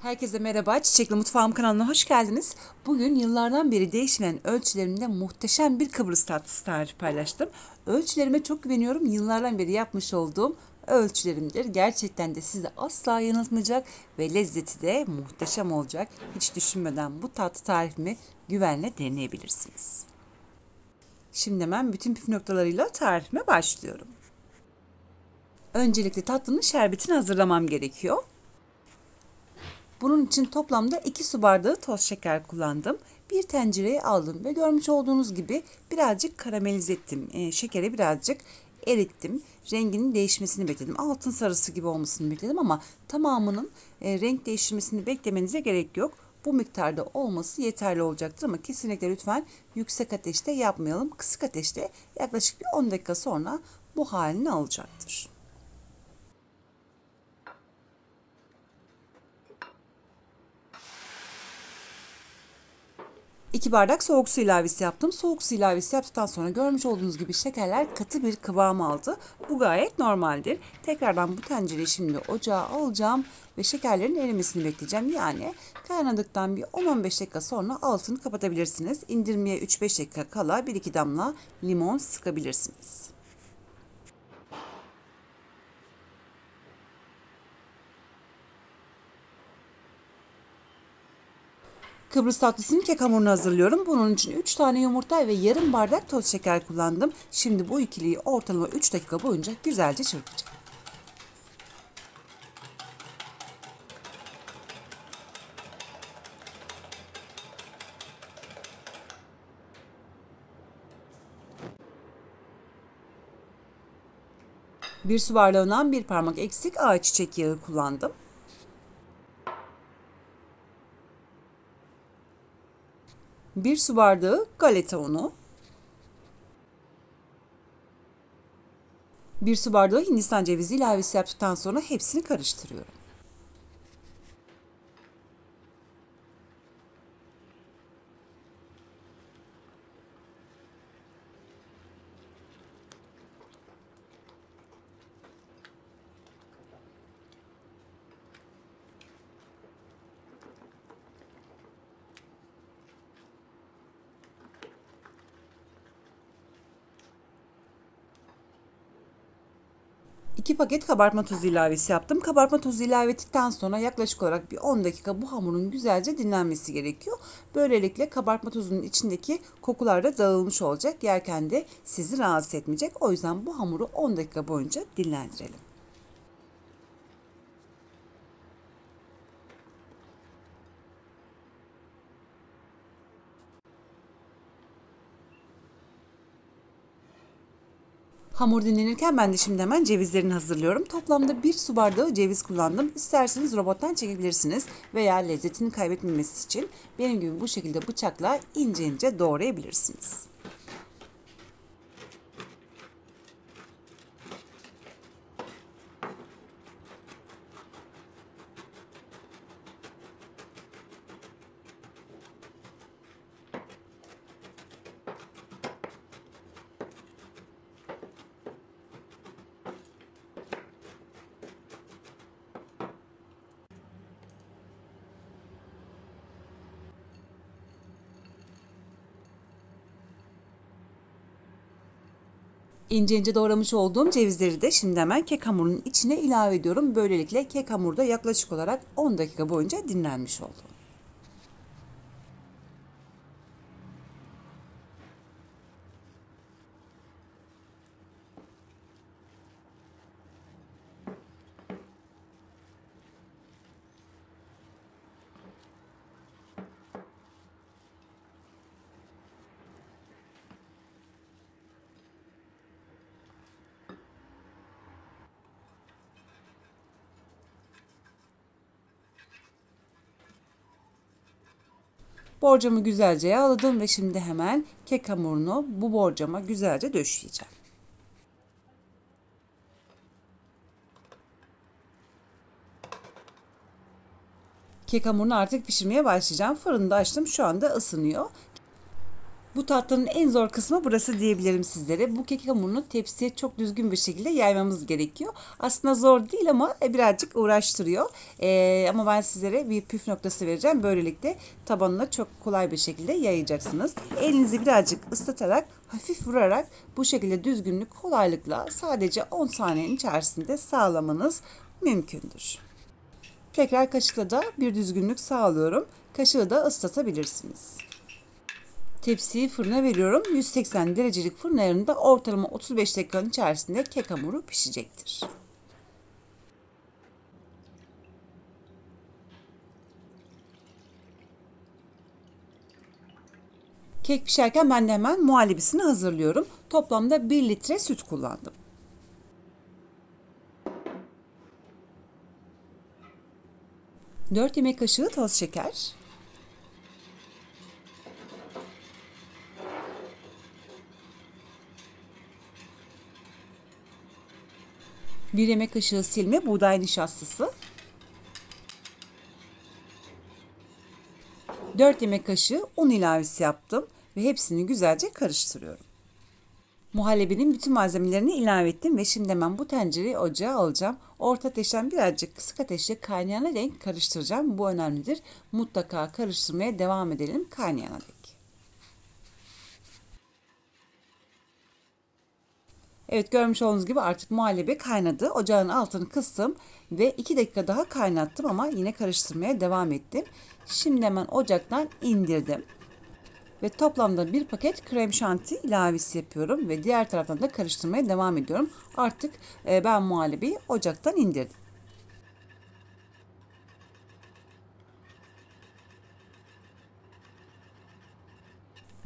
Herkese merhaba, Çiçekli Mutfağım kanalına hoş geldiniz. Bugün yıllardan beri değişmeyen ölçülerimde muhteşem bir Kıbrıs tatlısı tarifi paylaştım. Ölçülerime çok güveniyorum. Yıllardan beri yapmış olduğum ölçülerimdir. Gerçekten de sizi asla yanıltmayacak ve lezzeti de muhteşem olacak. Hiç düşünmeden bu tatlı tarifimi güvenle deneyebilirsiniz. Şimdi hemen bütün püf noktalarıyla tarifime başlıyorum. Öncelikle tatlının şerbetini hazırlamam gerekiyor. Bunun için toplamda 2 su bardağı toz şeker kullandım. Bir tencereye aldım ve görmüş olduğunuz gibi birazcık karamelize ettim. Şekeri birazcık erittim. Renginin değişmesini bekledim. Altın sarısı gibi olmasını bekledim ama tamamının renk değiştirmesini beklemenize gerek yok. Bu miktarda olması yeterli olacaktır ama kesinlikle lütfen yüksek ateşte yapmayalım. Kısık ateşte yaklaşık bir 10 dakika sonra bu halini alacaktır. 2 bardak soğuk su ilavesi yaptım. Soğuk su ilavesi yaptıktan sonra görmüş olduğunuz gibi şekerler katı bir kıvam aldı. Bu gayet normaldir. Tekrardan bu tencereyi şimdi ocağa alacağım ve şekerlerin erimesini bekleyeceğim. Yani kaynadıktan bir 10-15 dakika sonra altını kapatabilirsiniz. İndirmeye 3-5 dakika kala 1-2 damla limon sıkabilirsiniz. Kıbrıs tatlısının kek hamurunu hazırlıyorum. Bunun için 3 tane yumurta ve yarım bardak toz şeker kullandım. Şimdi bu ikiliyi ortalama 3 dakika boyunca güzelce çırpacağım. Bir su bardağından bir parmak eksik ayçiçek yağı kullandım. Bir su bardağı galeta unu. Bir su bardağı Hindistan cevizi ilavesi yaptıktan sonra hepsini karıştırıyorum. İki paket kabartma tozu ilavesi yaptım. Kabartma tozu ilave ettikten sonra yaklaşık olarak bir 10 dakika bu hamurun güzelce dinlenmesi gerekiyor. Böylelikle kabartma tozunun içindeki kokular da dağılmış olacak. Yerken de sizi rahatsız etmeyecek. O yüzden bu hamuru 10 dakika boyunca dinlendirelim. Hamur dinlenirken ben de şimdi hemen cevizlerini hazırlıyorum. Toplamda 1 su bardağı ceviz kullandım. İsterseniz robottan çekebilirsiniz veya lezzetini kaybetmemesi için benim gibi bu şekilde bıçakla ince ince doğrayabilirsiniz. İnce ince doğramış olduğum cevizleri de şimdi hemen kek hamurunun içine ilave ediyorum. Böylelikle kek hamurda yaklaşık olarak 10 dakika boyunca dinlenmiş oldu. Borcamı güzelce yağladım ve şimdi hemen kek hamurunu bu borcama güzelce döşeyeceğim. Kek hamurunu artık pişirmeye başlayacağım. Fırında açtım, şu anda ısınıyor. Bu tatlının en zor kısmı burası diyebilirim sizlere. Bu kek hamurunu tepsiye çok düzgün bir şekilde yaymamız gerekiyor. Aslında zor değil ama birazcık uğraştırıyor. Ama ben sizlere bir püf noktası vereceğim. Böylelikle tabanına çok kolay bir şekilde yayacaksınız. Elinizi birazcık ıslatarak, hafif vurarak bu şekilde düzgünlük kolaylıkla sadece 10 saniyenin içerisinde sağlamanız mümkündür. Tekrar kaşıkla da bir düzgünlük sağlıyorum. Kaşığı da ıslatabilirsiniz. Tepsiyi fırına veriyorum. 180 derecelik fırın ayarında ortalama 35 dakikanın içerisinde kek hamuru pişecektir. Kek pişerken ben de hemen muhallebisini hazırlıyorum. Toplamda 1 litre süt kullandım. 4 yemek kaşığı toz şeker, 1 yemek kaşığı silme buğday nişastası, 4 yemek kaşığı un ilavesi yaptım ve hepsini güzelce karıştırıyorum. Muhallebinin bütün malzemelerini ilave ettim ve şimdi hemen bu tencereyi ocağa alacağım. Orta ateşten birazcık kısık ateşte kaynayana dek karıştıracağım. Bu önemlidir. Mutlaka karıştırmaya devam edelim kaynayana dek. Evet, görmüş olduğunuz gibi artık muhallebi kaynadı. Ocağın altını kıstım ve 2 dakika daha kaynattım ama yine karıştırmaya devam ettim. Şimdi hemen ocaktan indirdim. Ve toplamda bir paket krem şanti ilavesi yapıyorum ve diğer taraftan da karıştırmaya devam ediyorum. Artık ben muhallebiyi ocaktan indirdim.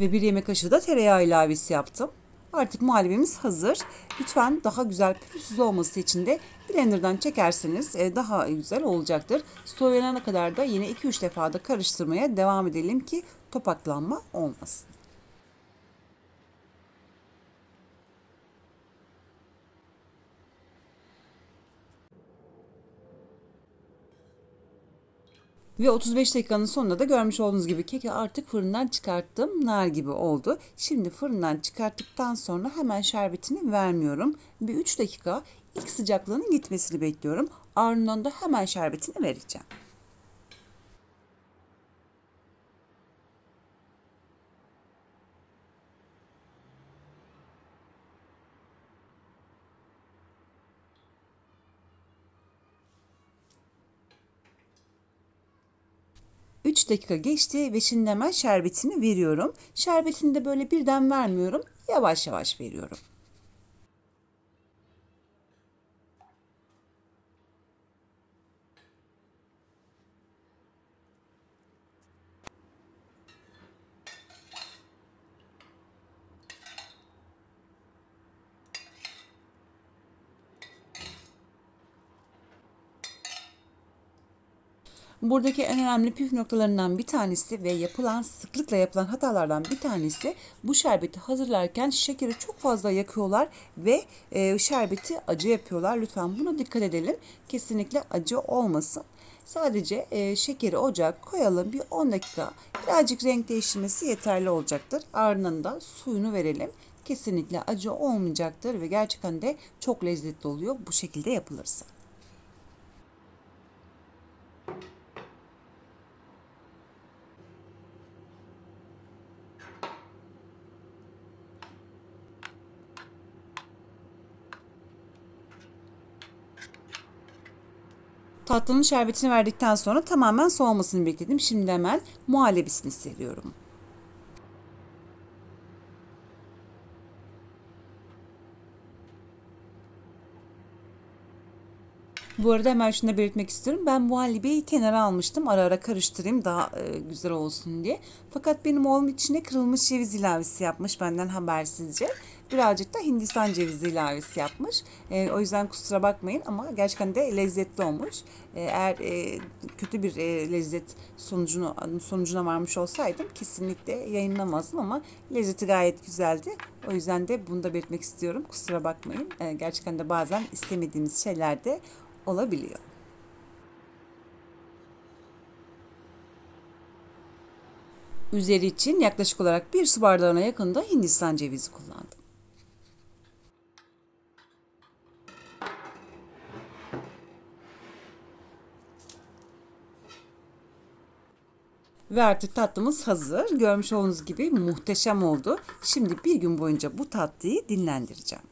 Ve bir yemek kaşığı da tereyağı ilavesi yaptım. Artık muhallebimiz hazır. Lütfen daha güzel pürüzsüz olması için de blenderdan çekerseniz daha güzel olacaktır. Soyulana kadar da yine 2-3 defa da karıştırmaya devam edelim ki topaklanma olmasın. Ve 35 dakikanın sonunda da görmüş olduğunuz gibi keki artık fırından çıkarttım. Nar gibi oldu. Şimdi fırından çıkarttıktan sonra hemen şerbetini vermiyorum. Bir 3 dakika ilk sıcaklığının gitmesini bekliyorum. Ardından da hemen şerbetini vereceğim. Üç dakika geçti ve şimdi hemen şerbetini veriyorum. Şerbetini de böyle birden vermiyorum. Yavaş yavaş veriyorum. Buradaki en önemli püf noktalarından bir tanesi ve sıklıkla yapılan hatalardan bir tanesi, bu şerbeti hazırlarken şekeri çok fazla yakıyorlar ve şerbeti acı yapıyorlar. Lütfen buna dikkat edelim. Kesinlikle acı olmasın. Sadece şekeri ocağa koyalım, bir 10 dakika birazcık renk değiştirmesi yeterli olacaktır. Ardından da suyunu verelim. Kesinlikle acı olmayacaktır ve gerçekten de çok lezzetli oluyor bu şekilde yapılırsa. Tatlının şerbetini verdikten sonra tamamen soğumasını bekledim. Şimdi hemen muhallebisini seriyorum. Bu arada hemen şunu da belirtmek istiyorum. Ben muhallebiyi kenara almıştım. Ara ara karıştırayım daha güzel olsun diye. Fakat benim oğlum içine kırılmış ceviz ilavesi yapmış benden habersizce. Birazcık da Hindistan cevizi ilavesi yapmış. O yüzden kusura bakmayın ama gerçekten de lezzetli olmuş. Eğer kötü bir lezzet sonucuna varmış olsaydım kesinlikle yayınlamazdım ama lezzeti gayet güzeldi. O yüzden de bunu da belirtmek istiyorum. Kusura bakmayın. Gerçekten de bazen istemediğimiz şeyler de olabiliyor. Üzeri için yaklaşık olarak 1 su bardağına yakında Hindistan cevizi kullandım. Ve artık tatlımız hazır. Görmüş olduğunuz gibi muhteşem oldu. Şimdi bir gün boyunca bu tatlıyı dinlendireceğim.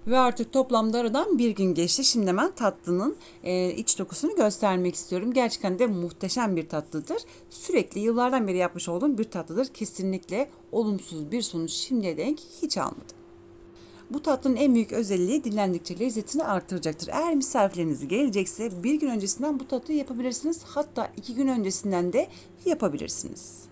Ve artık toplamda aradan bir gün geçti. Şimdi hemen tatlının iç dokusunu göstermek istiyorum. Gerçekten de muhteşem bir tatlıdır. Sürekli yıllardan beri yapmış olduğum bir tatlıdır. Kesinlikle olumsuz bir sonuç şimdiye denk hiç almadım. Bu tatlının en büyük özelliği dinlendikçe lezzetini artıracaktır. Eğer misafirleriniz gelecekse bir gün öncesinden bu tatlıyı yapabilirsiniz. Hatta 2 gün öncesinden de yapabilirsiniz.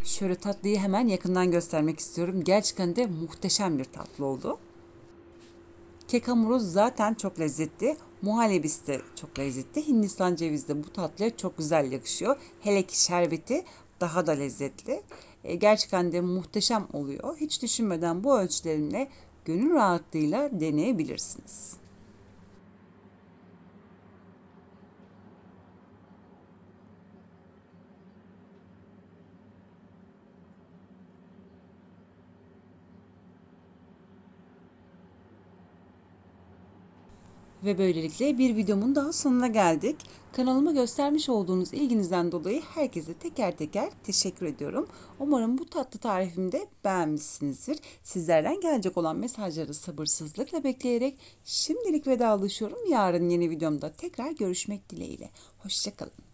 Şöyle tatlıyı hemen yakından göstermek istiyorum. Gerçekten de muhteşem bir tatlı oldu. Kek hamuru zaten çok lezzetli. Muhallebisi de çok lezzetli. Hindistan cevizi de bu tatlıya çok güzel yakışıyor. Hele ki şerbeti daha da lezzetli. Gerçekten de muhteşem oluyor. Hiç düşünmeden bu ölçülerimle gönül rahatlığıyla deneyebilirsiniz. Ve böylelikle bir videomun daha sonuna geldik. Kanalıma göstermiş olduğunuz ilginizden dolayı herkese teker teker teşekkür ediyorum. Umarım bu tatlı tarifimi de beğenmişsinizdir. Sizlerden gelecek olan mesajları sabırsızlıkla bekleyerek şimdilik vedalaşıyorum. Yarın yeni videomda tekrar görüşmek dileğiyle. Hoşça kalın.